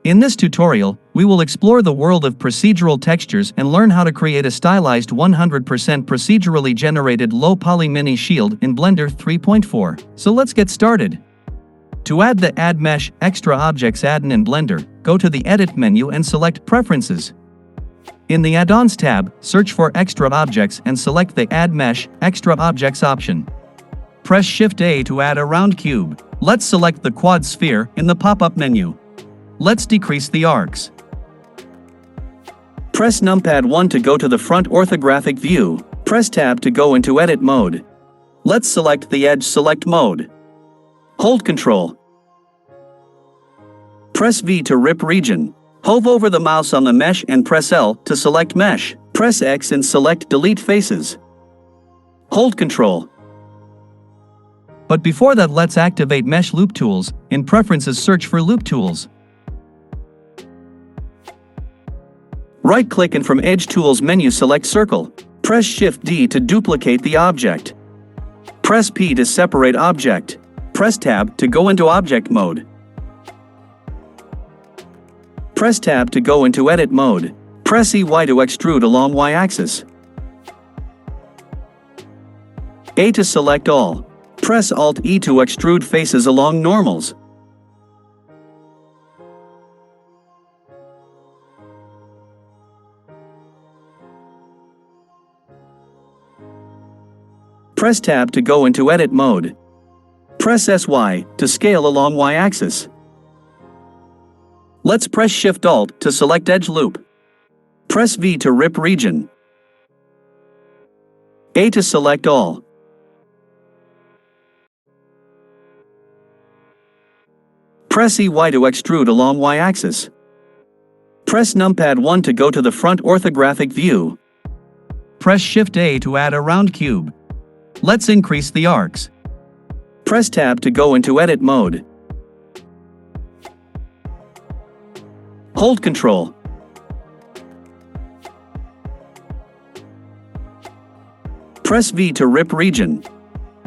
In this tutorial, we will explore the world of procedural textures and learn how to create a stylized 100% procedurally generated low-poly mini shield in Blender 3.4. So let's get started. To add the Add Mesh Extra Objects add-in in Blender, go to the Edit menu and select Preferences. In the Add-ons tab, search for Extra Objects and select the Add Mesh Extra Objects option. Press Shift-A to add a round cube. Let's select the quad sphere in the pop-up menu. Let's decrease the arcs. Press numpad 1 to go to the front orthographic view. Press Tab to go into Edit mode. Let's select the Edge Select mode. Hold Ctrl. Press V to rip region. Hover over the mouse on the mesh and press L to select mesh. Press X and select Delete Faces. Hold Ctrl. But before that, let's activate Mesh Loop Tools. In Preferences, search for Loop Tools. Right-click and from Edge Tools menu select Circle. Press Shift-D to duplicate the object. Press P to separate object. Press Tab to go into Object mode. Press Tab to go into Edit mode. Press EY to extrude along Y-axis. A to select all. Press Alt-E to extrude faces along normals. Press Tab to go into Edit mode. Press SY to scale along Y-axis. Let's press Shift-Alt to select Edge Loop. Press V to rip region. A to select all. Press EY to extrude along Y-axis. Press numpad 1 to go to the front orthographic view. Press Shift-A to add a round cube. Let's increase the arcs. Press Tab to go into Edit mode. Hold Ctrl. Press V to rip region.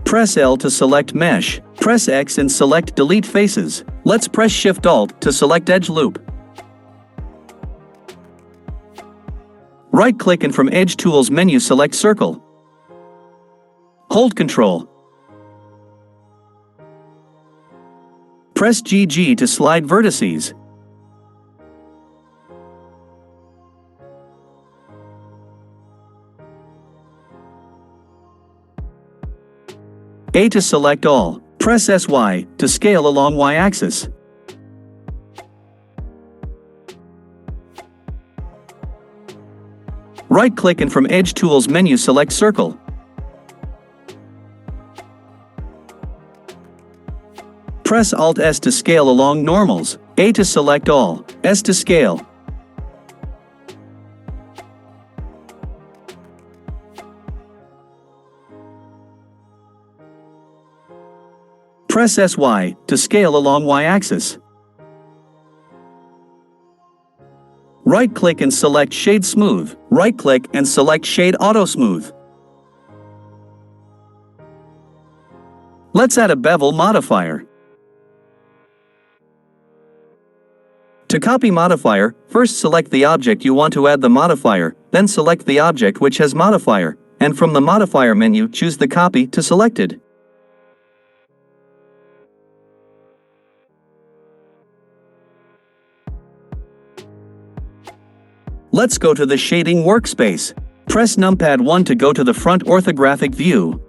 Press L to select mesh. Press X and select Delete Faces. Let's press Shift-Alt to select Edge Loop. Right-click and from Edge Tools menu select Circle. Hold Ctrl. Press GG to slide vertices. A to select all. Press SY to scale along Y-axis. Right-click and from Edge Tools menu select Circle. Press Alt-S to scale along normals. A to select all. S to scale. Press SY to scale along Y-axis. Right-click and select Shade Smooth. Right-click and select Shade Auto Smooth. Let's add a bevel modifier. To copy modifier, first select the object you want to add the modifier, then select the object which has modifier, and from the modifier menu choose the copy to selected. Let's go to the Shading workspace. Press numpad 1 to go to the front orthographic view.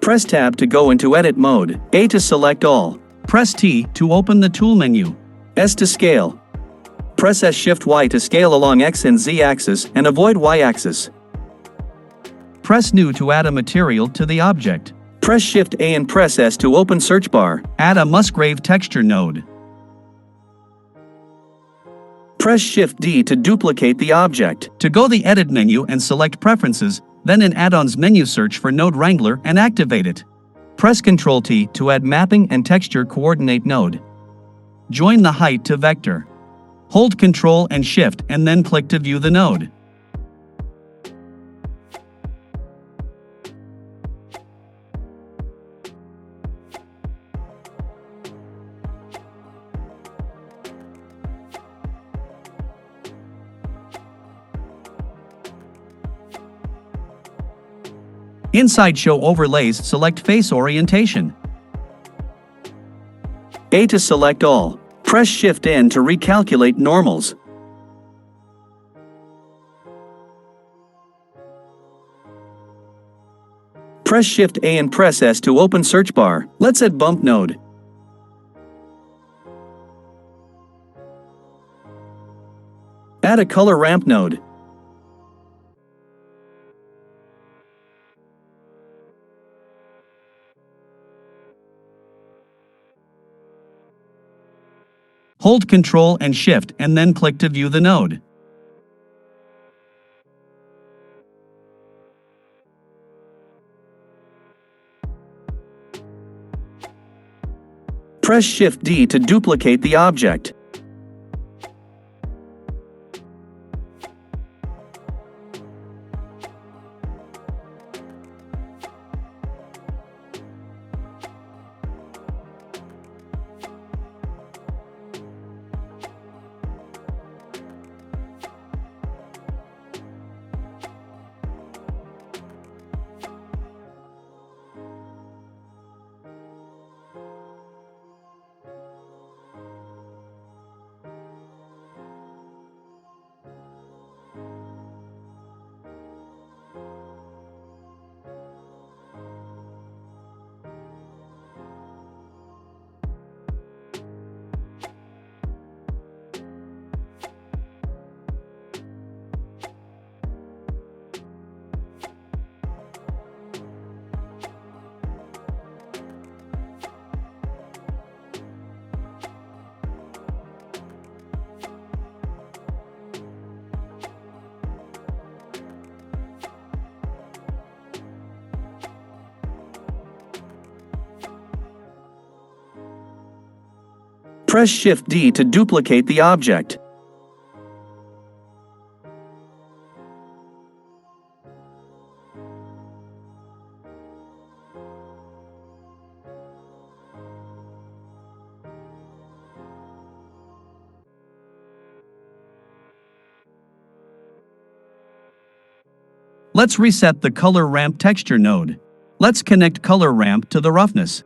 Press Tab to go into Edit mode. A to select all. Press T to open the tool menu. S to scale. Press S Shift-Y to scale along X and Z axis and avoid Y axis. Press New to add a material to the object. Press Shift-A and press S to open search bar. Add a Musgrave texture node. Press Shift-D to duplicate the object. To go the Edit menu and select Preferences, then in Add-ons menu search for Node Wrangler and activate it. Press Ctrl-T to add Mapping and Texture Coordinate node. Join the height to vector. Hold Ctrl and Shift and then click to view the node. Inside Show Overlays, select Face Orientation. A to select all. Press Shift-N to recalculate normals. Press Shift-A and press S to open search bar. Let's add bump node. Add a color ramp node. Hold Ctrl and Shift and then click to view the node. Press Shift-D to duplicate the object. Press Shift-D to duplicate the object. Let's reset the Color Ramp texture node. Let's connect Color Ramp to the roughness.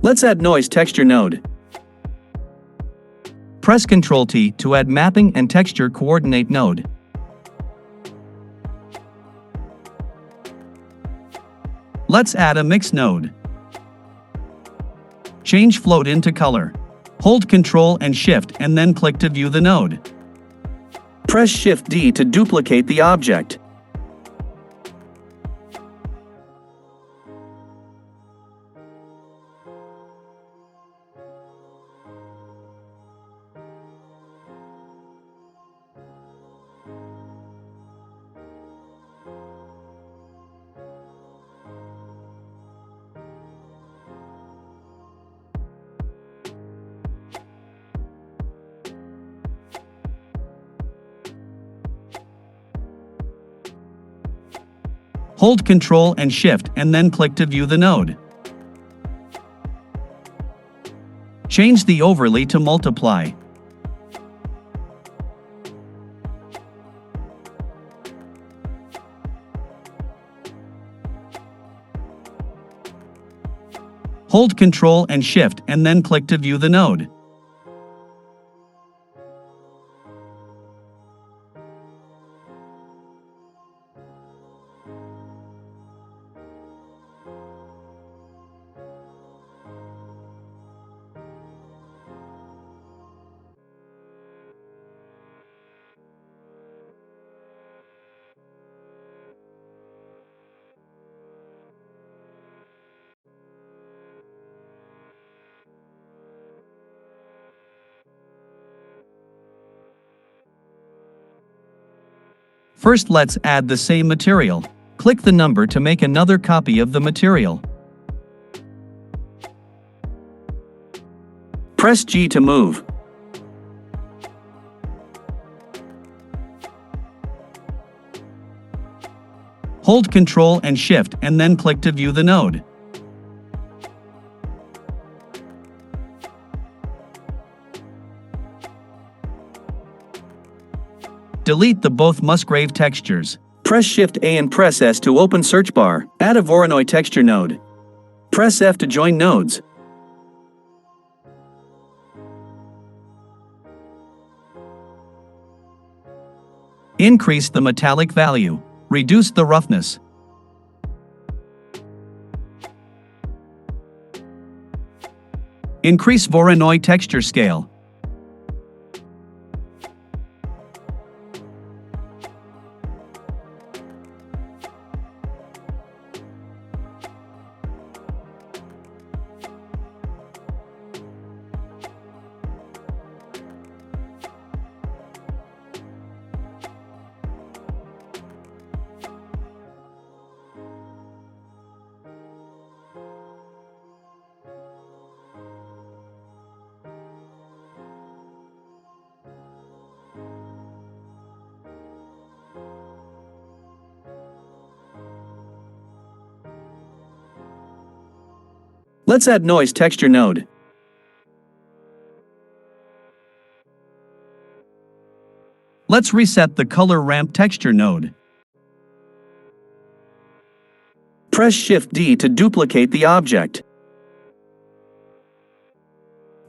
Let's add Noise texture node. Press Ctrl-T to add Mapping and Texture Coordinate node. Let's add a Mix node. Change Float into Color. Hold Ctrl and Shift and then click to view the node. Press Shift-D to duplicate the object. Hold Ctrl and Shift and then click to view the node. Change the overlay to multiply. Hold Ctrl and Shift and then click to view the node. First, let's add the same material. Click the number to make another copy of the material. Press G to move. Hold Ctrl and Shift and then click to view the node. Delete the both Musgrave textures. Press Shift A and press S to open search bar. Add a Voronoi texture node. Press F to join nodes. Increase the metallic value. Reduce the roughness. Increase Voronoi texture scale. Let's add noise texture node. Let's reset the color ramp texture node. Press Shift D to duplicate the object.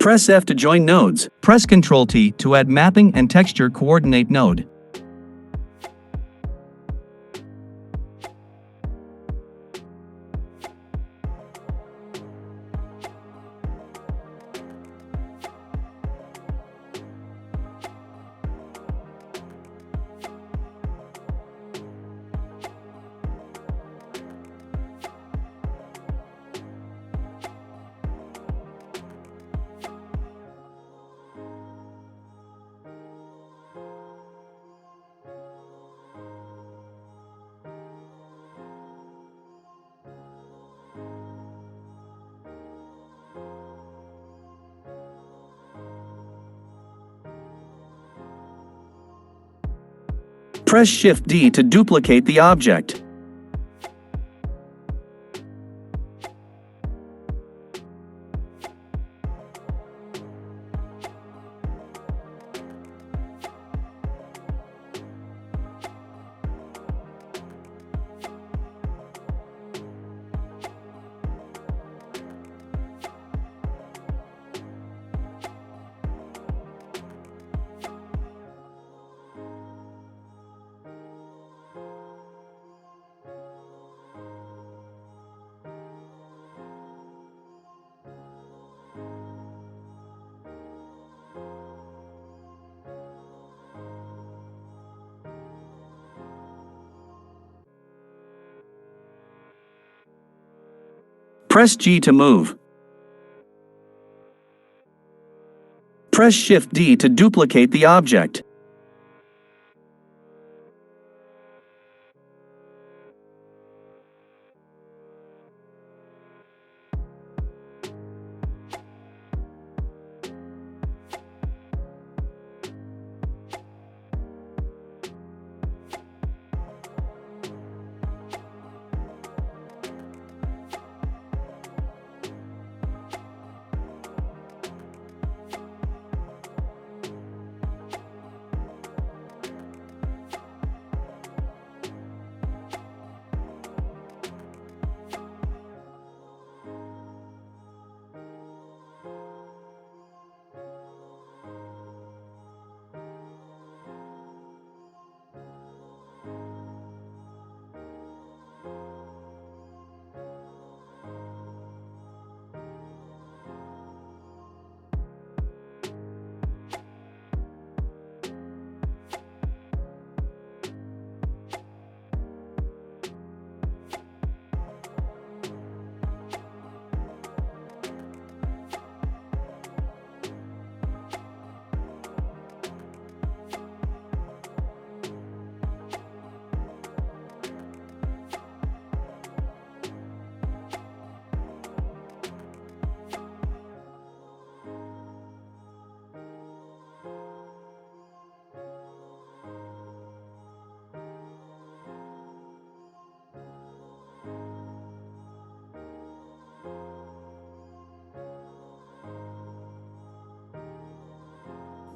Press F to join nodes. Press Ctrl T to add mapping and texture coordinate node. Press Shift D to duplicate the object. Press G to move. Press Shift D to duplicate the object.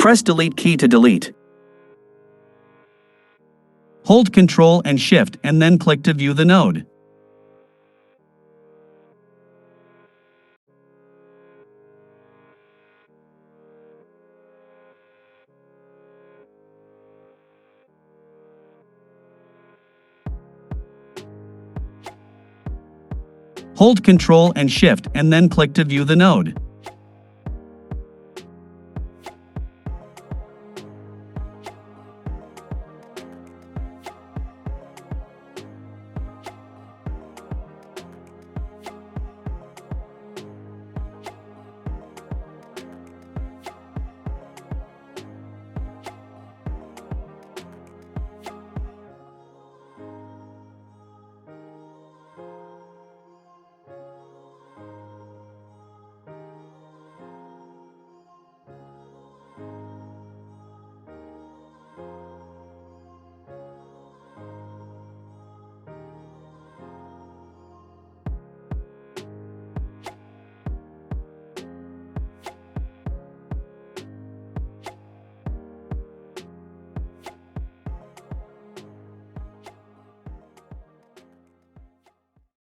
Press Delete key to delete. Hold Ctrl and Shift and then click to view the node. Hold Ctrl and Shift and then click to view the node.